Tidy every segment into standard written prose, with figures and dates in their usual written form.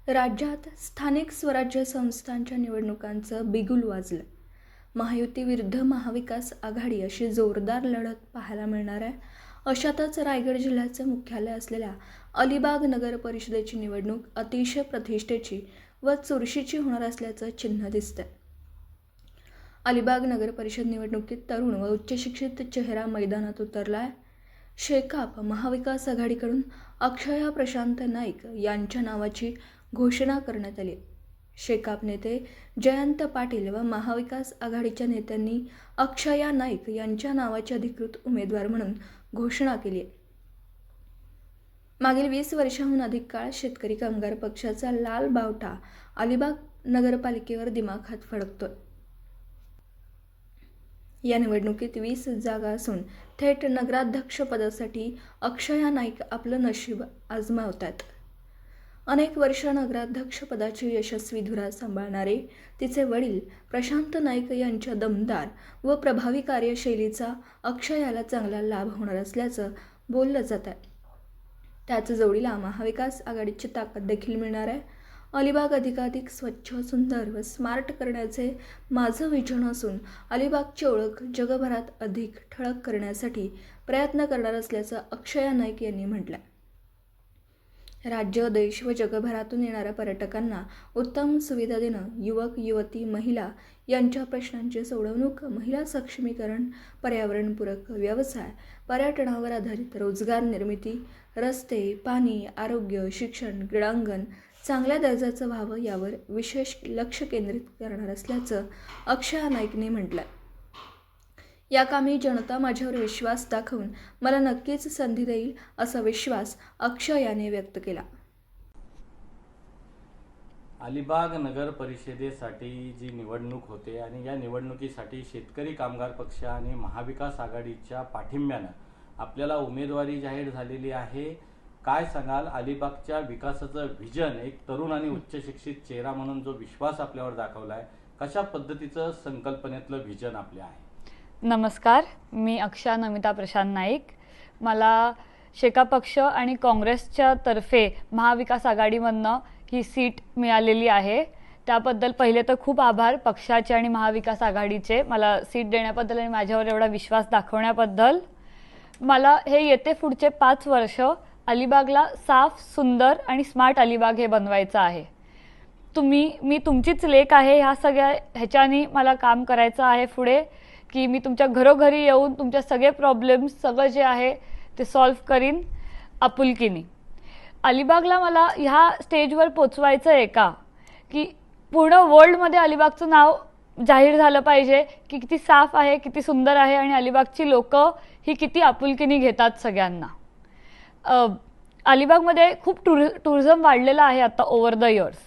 राज्यात स्थानिक स्वराज्य संस्थांच्या निवडणुकांचं बिगुल वाजलं. महायुती विरुद्ध महाविकास आघाडी अशी जोरदार लढत पाहायला मिळणार आहे. अशातच रायगड जिल्ह्याचं मुख्यालय असलेल्या अलिबाग नगर परिषदेची निवडणूक अतिशय प्रतिष्ठेची व चुरशीची होणार असल्याचं चिन्ह दिसतंय. अलिबाग नगर परिषद निवडणुकीत तरुण व उच्चशिक्षित चेहरा मैदानात उतरलाय. शेकाप महाविकास आघाडीकडून अक्षया प्रशांत नाईक यांच्या नावाची घोषणा करण्यात आली. शेकाप नेते जयंत पाटील व महाविकास आघाडीच्या नेत्यांनी अक्षया नाईक यांच्या नावाची अधिकृत उमेदवार म्हणून घोषणा केली आहे. मागील 20 वर्षांहून अधिक काळ शेतकरी कामगार पक्षाचा लाल बावटा अलिबाग नगरपालिकेवर दिमाखात फडकतोय. या निवडणुकीत 20 जागा असून थेट नगराध्यक्षपदासाठी अक्षया नाईक आपलं नशीब आजमावतात. अनेक वर्ष नगराध्यक्षपदाची यशस्वी धुरा सांभाळणारे तिचे वडील प्रशांत नाईक यांच्या दमदार व प्रभावी कार्यशैलीचा अक्षयाला चांगला लाभ होणार असल्याचं बोललं जात आहे. त्याच जोडीला महाविकास आघाडीची ताकद देखील मिळणार आहे. अलिबाग अधिकाधिक स्वच्छ, सुंदर व स्मार्ट करण्याचे माझं विजन असून अलिबागची ओळख जगभरात अधिक ठळक करण्यासाठी प्रयत्न करणार असल्याचं अक्षया नाईक यांनी म्हटलं. राज्य, देश व जगभरातून येणाऱ्या पर्यटकांना उत्तम सुविधा देणं, युवक, युवती, महिला यांच्या प्रश्नांची सोडवणूक, महिला सक्षमीकरण, पर्यावरणपूरक व्यवसाय, पर्यटनावर आधारित रोजगार निर्मिती, रस्ते, पाणी, आरोग्य, शिक्षण, क्रीडांगण चांगल्या दर्जाचं व्हावं यावर विशेष लक्ष केंद्रित करणार असल्याचं अक्षया नाईकने म्हटलं. या कामी जनता माझ्यावर विश्वास दाखवून मला नक्कीच संधी देईल असा विश्वास अक्षयाने व्यक्त केला. अलिबाग नगर परिषदेसाठी जी निवडणूक होते आणि या निवडणुकीसाठी शेतकरी कामगार पक्ष आणि महाविकास आघाडीच्या पाठिंब्यानं आपल्याला उमेदवारी जाहीर झालेली आहे. काय सांगाल, अलिबागच्या विकासाचं व्हिजन, एक तरुण आणि उच्च शिक्षित चेहरा म्हणून जो विश्वास आपल्यावर दाखवला आहे, कशा पद्धतीचं संकल्पनेतलं व्हिजन आपले आहे? नमस्कार, मी अक्षया नमिता प्रशांत नाईक. मला शेका पक्ष आणि काँग्रेसच्या तर्फे महाविकास आघाडीमधनं ही सीट मिळालेली आहे. त्याबद्दल पहिले तर खूप आभार पक्षाचे आणि महाविकास आघाडीचे, मला सीट देण्याबद्दल आणि माझ्यावर एवढा विश्वास दाखवण्याबद्दल. मला हे येते पुढचे 5 वर्ष अलिबागला साफ, सुंदर आणि स्मार्ट अलिबाग हे बनवायचं आहे. मी तुमचीच लेक आहे. ह्या सगळ्या ह्याच्यानी मला काम करायचं आहे पुढे, की मी तुमच्या घरोघरी येऊन तुमच्या सगळे प्रॉब्लेम्स, सगळं जे आहे ते सॉल्व्ह करीन आपुलकीनी. अलिबागला मला ह्या स्टेजवर पोचवायचं आहे का, की पूर्ण वर्ल्डमध्ये अलिबागचं नाव जाहीर झालं पाहिजे की किती साफ आहे, किती सुंदर आहे आणि अलिबागची लोकं ही किती आपुलकीनी घेतात सगळ्यांना. अलिबागमध्ये खूप टुरिझम वाढलेलं आहे आता ओव्हर द इयर्स.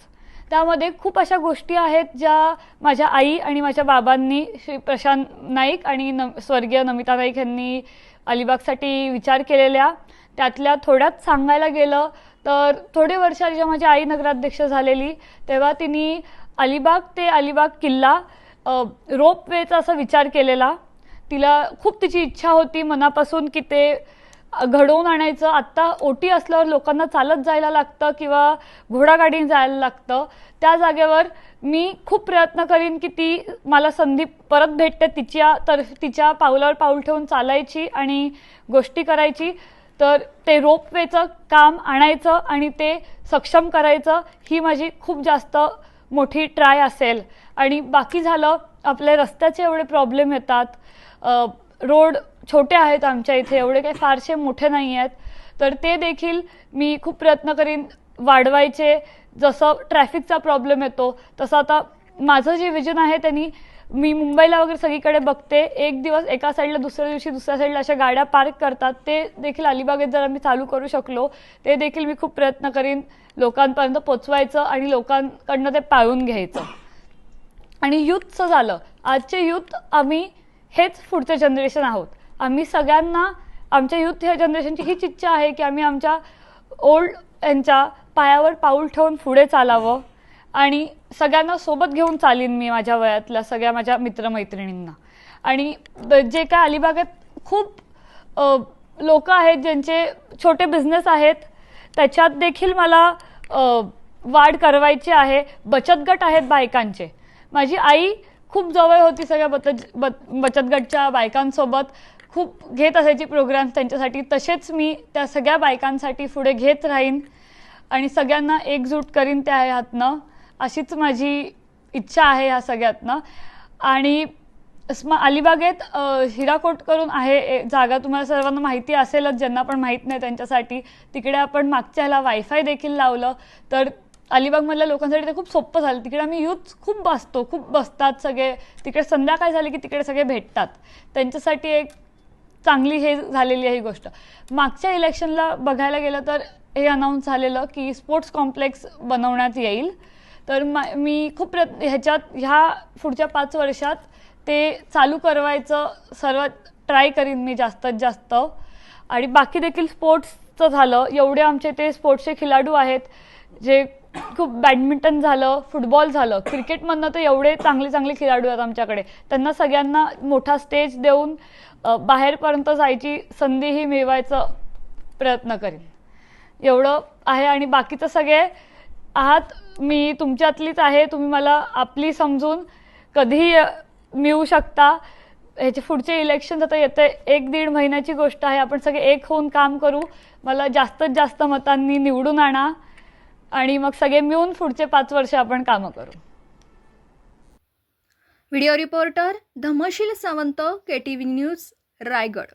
त्यामध्ये खूप अशा गोष्टी आहेत ज्या माझ्या आई आणि माझ्या बाबांनी, श्री प्रशांत नाईक आणि स्वर्गीय नमिता नाईक यांनी अलिबागसाठी विचार केलेल्या. त्यातल्या थोड्याच सांगायला गेलं तर थोडे वर्ष आधी जेव्हा माझी आई नगराध्यक्ष झालेली तेव्हा तिने अलिबाग ते अलिबाग किल्ला रोपवेचा असा विचार केलेला. तिला खूप तिची इच्छा होती मनापासून की ते घडवून आणायचं. आत्ता ओटी असल्यावर लोकांना चालत जायला लागतं किंवा घोडागाडीने जायला लागतं. त्या जागेवर मी खूप प्रयत्न करीन की ती मला संधी परत भेटते, तिच्या पावलावर पाऊल ठेवून चालायची आणि गोष्टी करायची. तर ते रोपवेचं काम आणायचं आणि ते सक्षम करायचं ही माझी खूप जास्त मोठी ट्राय असेल. आणि बाकी झालं, आपले रस्त्याचे एवढे प्रॉब्लेम येतात, रोड छोटे आहेत आमच्या इथे, एवढे काही फारसे मोठे नाही आहेत, तर ते देखील मी खूप प्रयत्न करीन वाढवायचे. जसं ट्रॅफिकचा प्रॉब्लेम येतो तसं आता माझं जे विजन आहे त्यांनी, मी मुंबईला वगैरे सगळीकडे बघते, एक दिवस एका साईडला, दुसऱ्या दिवशी दुसऱ्या साईडला अशा गाड्या पार्क करतात. ते देखील अलिबागेत जर आम्ही चालू करू शकलो ते देखील मी खूप प्रयत्न करीन लोकांपर्यंत पोचवायचं आणि लोकांकडनं ते पाळून घ्यायचं. आणि यूथचं झालं, आजचे यूथ आम्ही हेच पुढचे जनरेशन आहोत. आम्ही सगळ्यांना, आमच्या यूथ ह्या जनरेशनची हीच इच्छा आहे की आम्ही आमच्या ओल्ड यांच्या पायावर पाऊल ठेवून पुढे चालावं. आणि सगळ्यांना सोबत घेऊन चालीन मी, माझ्या वयातल्या सगळ्या माझ्या मित्रमैत्रिणींना. आणि जे काय अलिबागेत खूप लोक आहेत ज्यांचे छोटे बिझनेस आहेत, त्याच्यात देखील मला वाढ करवायची आहे. बचत गट आहेत बायकांचे. माझी आई खूप जवळ होती सगळ्या बचत गटच्या बायकांसोबत, खूप घेत असायची प्रोग्राम्स त्यांच्यासाठी. तसेच मी त्या सगळ्या बायकांसाठी पुढे घेत राहीन आणि सगळ्यांना एकजूट करीन त्या ह्यातनं. अशीच माझी इच्छा आहे ह्या सगळ्यातनं. आणि अलिबागेत हिराकोट करून आहे जागा, तुम्हाला सर्वांना माहिती असेलच, ज्यांना पण माहीत नाही त्यांच्यासाठी. तिकडे आपण मागच्या ह्याला वायफाय देखील लावलं, तर अलिबागमधल्या लोकांसाठी ते खूप सोपं झालं. तिकडे आम्ही यूथ खूप बसतात सगळे. तिकडे संध्याकाळ झाली की तिकडे सगळे भेटतात. त्यांच्यासाठी एक चांगली हे झालेली आहे ही गोष्ट. मागच्या इलेक्शनला बघायला गेलं तर हे अनाऊन्स झालेलं की स्पोर्ट्स कॉम्प्लेक्स बनवण्यात येईल. तर मी खूप ह्या पुढच्या 5 वर्षात ते चालू करवायचं सर्व ट्राय करीन मी जास्तीत जास्त. आणि बाकी देखील स्पोर्ट्सचं झालं, एवढे आमचे ते स्पोर्ट्सचे खिलाडू आहेत जे खूप, बॅडमिंटन झालं, फुटबॉल झालं, क्रिकेटमधनं तर एवढे चांगले खिलाडू आहेत आमच्याकडे. त्यांना सगळ्यांना मोठा स्टेज देऊन बाहेरपर्यंत जायची संधीही मिळवायचा प्रयत्न करीन. एवढं आहे. आणि बाकीचं सगळे आहात, मी तुमच्यातलीच आहे. तुम्ही मला आपली समजून कधीही मिळू शकता. ह्याचे पुढचे इलेक्शन आता येते, 1-1.5 महिन्याची गोष्ट आहे. आपण सगळे एक होऊन काम करू. मला जास्तीत जास्त मतांनी निवडून आणा आणि मग सगळे मिळून पुढचे 5 वर्ष आपण कामं करू. Video reporter Dhamsheel Sawant, KTV news, Raigad.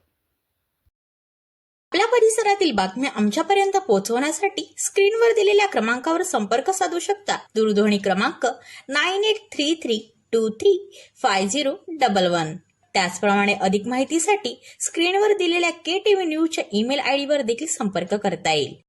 आपल्या परिसरातील बातम्या आमच्यापर्यंत पोहोचवण्यासाठी स्क्रीनवर दिलेल्या क्रमांकावर संपर्क साधू शकता. दूरध्वनी क्रमांक 9833235011. त्याचप्रमाणे अधिक माहितीसाठी स्क्रीनवर दिलेल्या KTV न्यूजच्या ईमेल ID वर देखील संपर्क करता येईल.